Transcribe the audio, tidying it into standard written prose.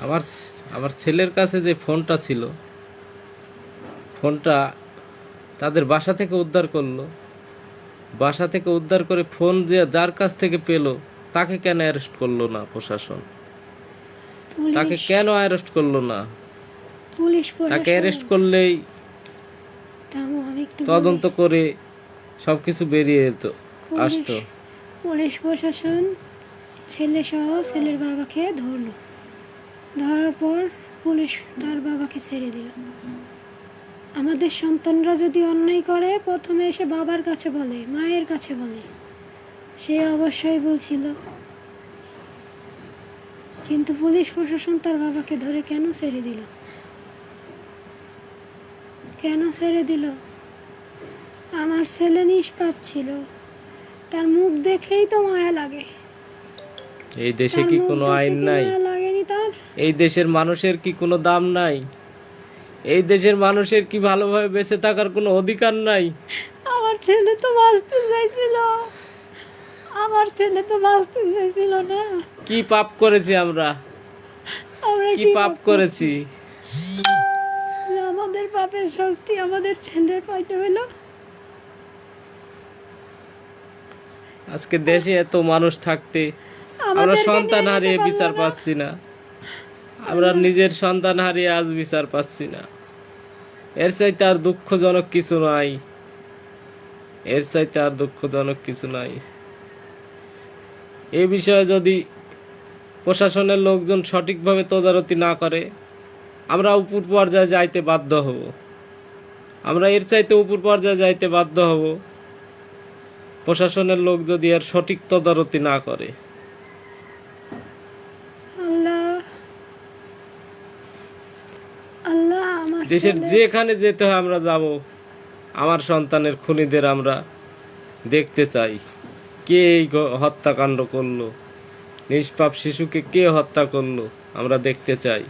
আমার আমার ছেলের কাছে যে ফোনটা ছিল, ফোনটা তাদের বাসা থেকে উদ্ধার করলো। বাসা থেকে উদ্ধার করে ফোন যে যার কাছ থেকে পেলো, তাকে কেন অ্যারেস্ট করলো না প্রশাসন? তাকে পুলিশ কেন অ্যারেস্ট করলো না? পুলিশ তাকে অ্যারেস্ট প্রশাসন করলেই থামো, আমি একটু বলি। তদন্ত করে সবকিছু বেরিয়ে যেত, পুলিশ আসতো। পুলিশ প্রশাসন ছেলে সহ ছেলের বাবাকে ধরলো। ধরার পর পুলিশ তার বাবাকে ছেড়ে দিল। আমাদের সন্তানরা যদি অন্যায় করে প্রথমে এসে বাবার কাছে বলে, মায়ের কাছে বলে। সে অবশ্যই বলছিল, কিন্তু পুলিশ প্রশাসন তার বাবাকে ধরে কেন ছেড়ে দিল? কেন ছেড়ে দিল? আমার ছেলে নিষ্পাপ ছিল, তার মুখ দেখলেই তো মায়া লাগে। এই দেশে তার কি মুখ কোনো দেখে আইন কি নাই? মায়া লাগেনি তার? এই দেশের মানুষের কি কোনো দাম নাই? এই দেশের মানুষের কি ভালোভাবে বেঁচে থাকার কোনো অধিকার নাই? আমার ছেলে তো বাঁচতে চাইছিল, আমার ছেলে তো বাঁচতে চাইছিল না। কি পাপ করেছি আমরা? আমরা কি পাপ করেছি? যে আমাদের পাপের শাস্তি আমাদের ছেলে পাইতে হইলো? আজকে দেশে এত মানুষ থাকতে আমরা আমাদেরকে সন্তান নিয়ে হারিয়ে যেতে বিচার পারলো না। পাচ্ছি না। আমরা নিজের সন্তান হারিয়ে আজ বিচার পাচ্ছি না। এর চাইতে আর দুঃখজনক কিছু নাই। এর চাইতে আর দুঃখজনক কিছু নাই। এই বিষয়ে যদি প্রশাসনের লোকজন সঠিকভাবে তদারকি না করে, আমরা উপর পর্যায়ে যাইতে বাধ্য হব। আমরা এর চাইতে উপর পর্যায়ে যাইতে বাধ্য হব, প্রশাসনের লোক যদি এর সঠিক তদারকি না করে। আল্লাহ আল্লাহ আমার দেশের ছেলে যেখানে যেতে হয় আমরা যাব। আমার সন্তানের খুনিদের আমরা দেখতে চাই। কে এই হত্যাকাণ্ড করলো, নিষ্পাপ শিশুকে কে হত্যা করলো, আমরা দেখতে চাই।